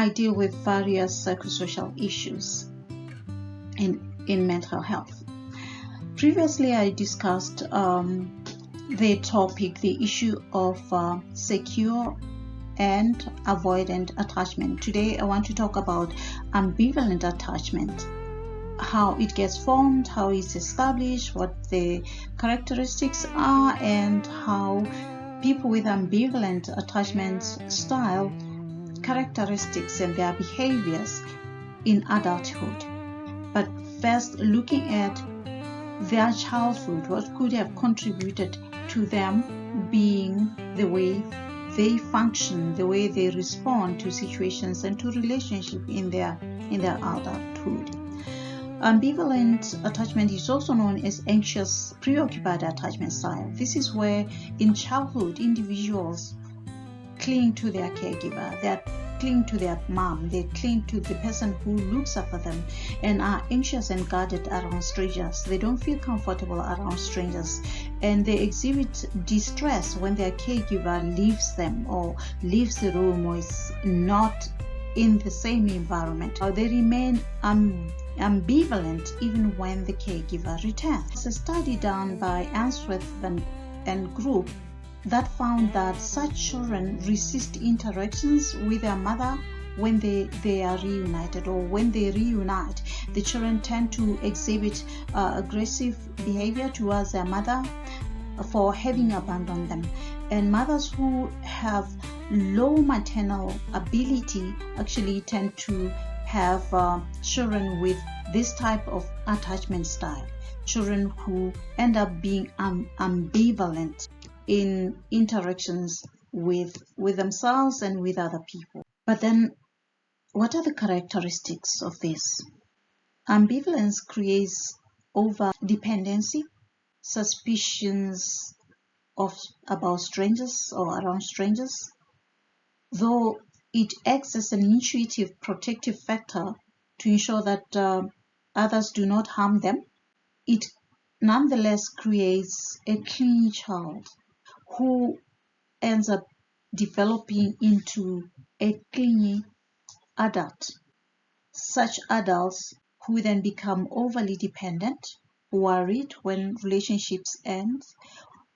I deal with various psychosocial issues in mental health. Previously, I discussed the issue of secure and avoidant attachment. Today, I want to talk about ambivalent attachment, how it gets formed, how it's established, what the characteristics are, and how people with ambivalent attachment style characteristics and their behaviors in adulthood. But first, looking at their childhood, what could have contributed to them being the way they function, the way they respond to situations and to relationships in their adulthood. Ambivalent attachment is also known as anxious preoccupied attachment style. This is where in childhood individuals cling to their caregiver, they cling to their mom, they cling to the person who looks after them, and are anxious and guarded around strangers. They don't feel comfortable around strangers, and they exhibit distress when their caregiver leaves them or leaves the room or is not in the same environment. They remain ambivalent even when the caregiver returns. It's a study done by Answorth and group that found that such children resist interactions with their mother when they are reunited, or when they reunite, the children tend to exhibit aggressive behavior towards their mother for having abandoned them. And mothers who have low maternal ability actually tend to have children with this type of attachment style, children who end up being ambivalent in interactions with themselves and with other people. But then, what are the characteristics of this? Ambivalence creates over dependency, suspicions about strangers or around strangers. Though it acts as an intuitive protective factor to ensure that others do not harm them, it nonetheless creates a clingy child who ends up developing into a clingy adult. Such adults who then become overly dependent, worried when relationships end,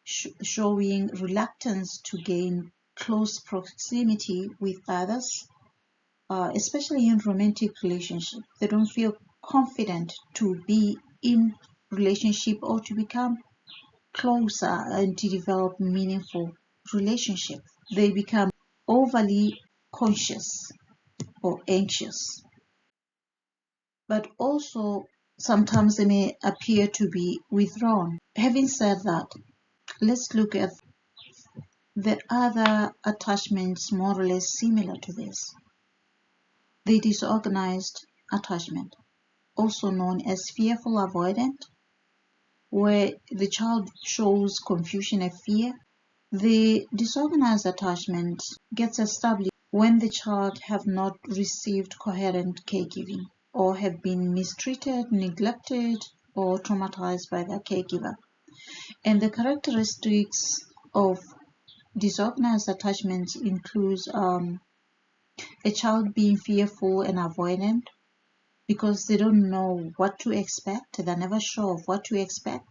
showing reluctance to gain close proximity with others, especially in romantic relationships. They don't feel confident to be in relationship or to become closer and to develop meaningful relationships. They become overly conscious or anxious. But also sometimes they may appear to be withdrawn. Having said that, let's look at the other attachments more or less similar to this. The disorganized attachment, also known as fearful avoidant, where the child shows confusion and fear. The disorganized attachment gets established when the child have not received coherent caregiving or have been mistreated, neglected, or traumatized by their caregiver. And the characteristics of disorganized attachment includes a child being fearful and avoidant because they don't know what to expect. They're never sure of what to expect.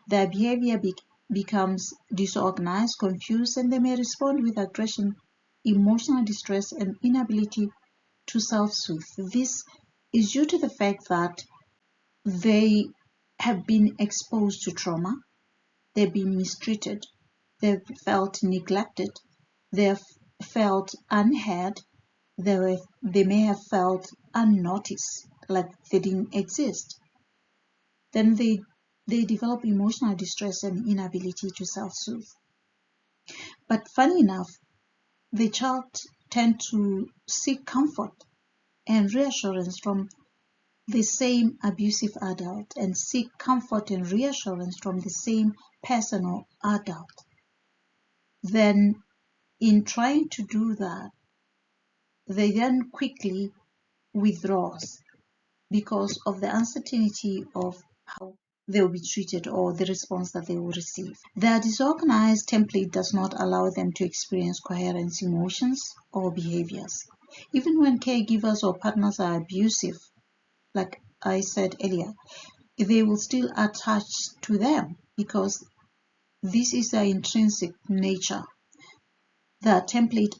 Their behavior becomes disorganized, confused, and they may respond with aggression, emotional distress, and inability to self-soothe. This is due to the fact that they have been exposed to trauma, they've been mistreated, they've felt neglected, they've felt unheard, they may have felt unnoticed, like they didn't exist. Then they develop emotional distress and inability to self-soothe. But funny enough, the child tend to seek comfort and reassurance from the same abusive adult and seek comfort and reassurance from the same person or adult. Then in trying to do that, they then quickly withdraws because of the uncertainty of how they will be treated or the response that they will receive. Their disorganized template does not allow them to experience coherent emotions or behaviors. Even when caregivers or partners are abusive, like I said earlier, they will still attach to them because this is their intrinsic nature. The template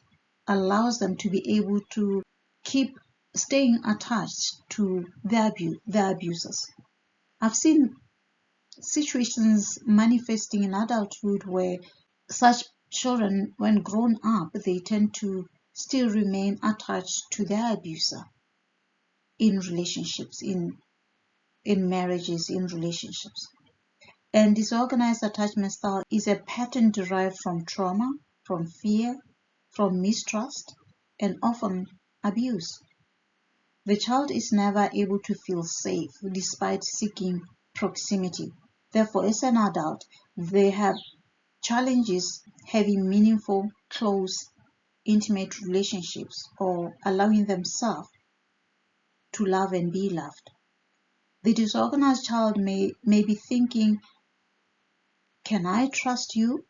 allows them to be able to keep staying attached to their abusers. I've seen situations manifesting in adulthood where such children, when grown up, they tend to still remain attached to their abuser in relationships, in marriages, in relationships. And disorganized attachment style is a pattern derived from trauma, from fear, from mistrust, and often abuse. The child is never able to feel safe despite seeking proximity. Therefore, as an adult, they have challenges having meaningful, close, intimate relationships or allowing themselves to love and be loved. The disorganized child may be thinking, can I trust you?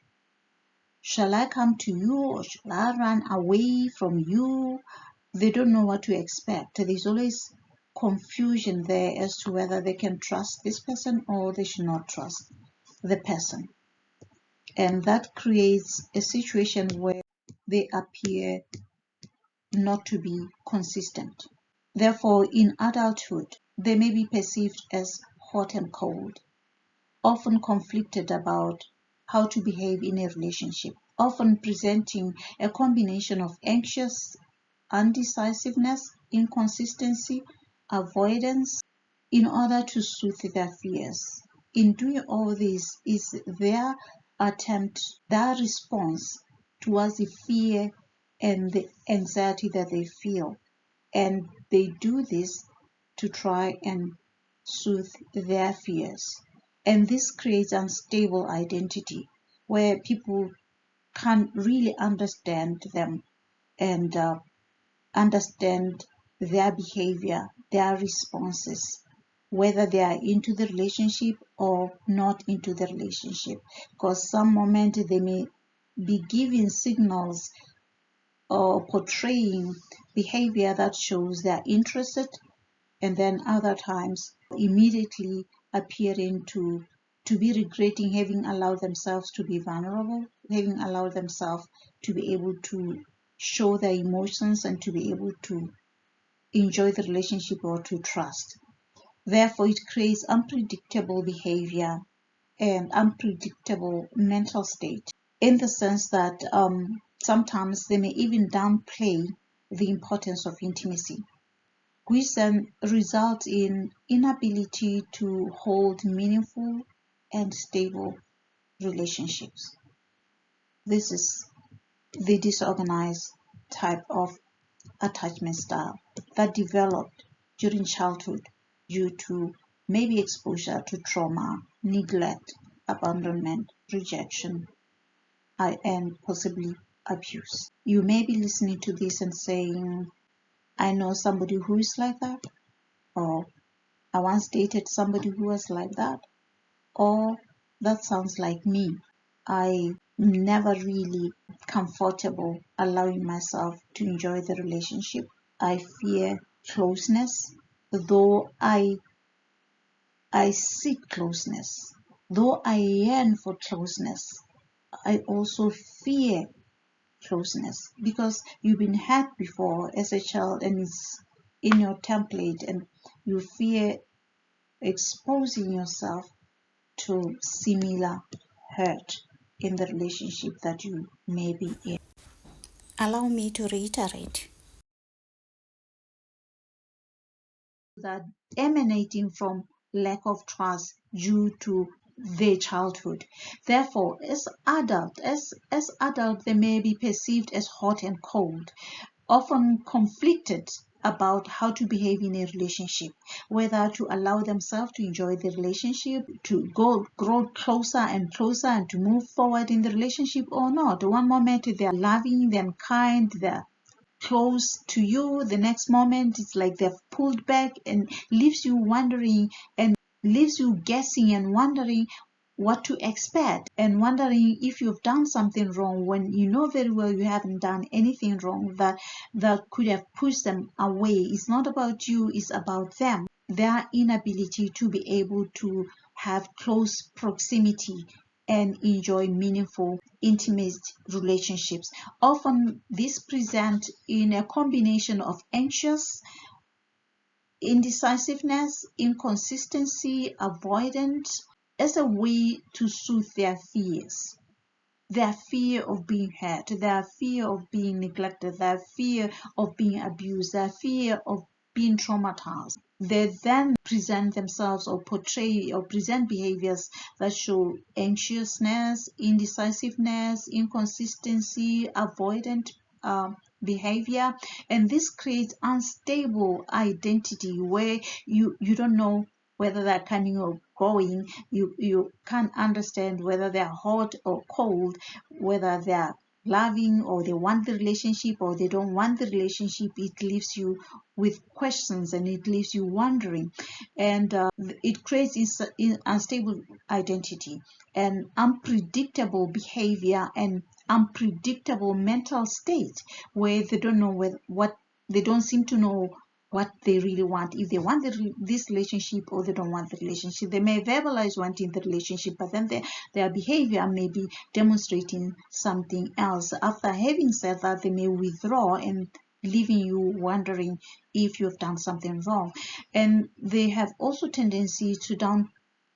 Shall I come to you or shall I run away from you? They don't know what to expect. There's always confusion there as to whether they can trust this person or they should not trust the person. And that creates a situation where they appear not to be consistent. Therefore, in adulthood, they may be perceived as hot and cold, often conflicted about how to behave in a relationship, often presenting a combination of anxious, undecisiveness, inconsistency, avoidance, in order to soothe their fears. In doing all this is their attempt, their response towards the fear and the anxiety that they feel. And they do this to try and soothe their fears. And this creates unstable identity where people can't really understand them and understand their behavior, their responses, whether they are into the relationship or not into the relationship. Because some moment they may be giving signals or portraying behavior that shows they're interested, and then other times immediately appearing to be regretting having allowed themselves to be vulnerable, having allowed themselves to be able to show their emotions and to be able to enjoy the relationship or to trust. Therefore, it creates unpredictable behavior and unpredictable mental state in the sense that sometimes they may even downplay the importance of intimacy, which then results in inability to hold meaningful and stable relationships. This is the disorganized type of attachment style that developed during childhood due to maybe exposure to trauma, neglect, abandonment, rejection, and possibly abuse. You may be listening to this and saying, I know somebody who is like that, or I once dated somebody who was like that, or that sounds like me. I never really comfortable allowing myself to enjoy the relationship. I fear closeness, though I seek closeness, though I yearn for closeness. I also fear closeness because you've been hurt before as a child and it's in your template, and you fear exposing yourself to similar hurt in the relationship that you may be in. Allow me to reiterate. That emanating from lack of trust due to their childhood. Therefore, as adult, they may be perceived as hot and cold, often conflicted about how to behave in a relationship, whether to allow themselves to enjoy the relationship, to grow closer and closer and to move forward in the relationship or not. One moment they're loving, they're kind, they're close to you, the next moment it's like they've pulled back and leaves you wondering and leaves you guessing and wondering what to expect, and wondering if you've done something wrong when you know very well you haven't done anything wrong that could have pushed them away. It's not about you, it's about them, their inability to be able to have close proximity and enjoy meaningful, intimate relationships. Often this present in a combination of anxious, indecisiveness, inconsistency, avoidance, as a way to soothe their fears. Their fear of being hurt, their fear of being neglected, their fear of being abused, their fear of being traumatized. They then present themselves or portray or present behaviors that show anxiousness, indecisiveness, inconsistency, avoidant behavior, and this creates unstable identity where you don't know whether they're coming or going. You can't understand whether they're hot or cold, whether they're loving or they want the relationship or they don't want the relationship. It leaves you with questions and it leaves you wondering, and it creates unstable identity and unpredictable behavior and unpredictable mental state where they don't know what they don't seem to know what they really want, if they want this relationship or they don't want the relationship. They may verbalize wanting the relationship, but then their behavior may be demonstrating something else. After having said that, they may withdraw and leaving you wondering if you've done something wrong. And they have also tendency to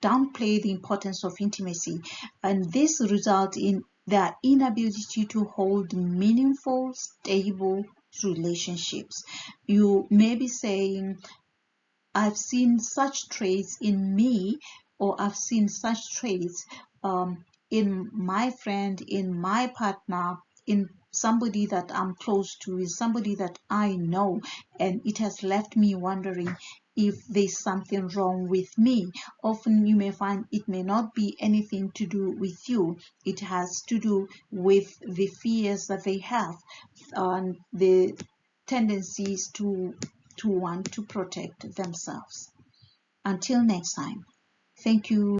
downplay the importance of intimacy, and this results in their inability to hold meaningful, stable relationships. You may be saying, I've seen such traits in me, or I've seen such traits in my friend, in my partner, in somebody that I'm close to, is somebody that I know, and it has left me wondering if there's something wrong with me. Often you may find it may not be anything to do with you. It has to do with the fears that they have and the tendencies to want to protect themselves. Until next time, thank you.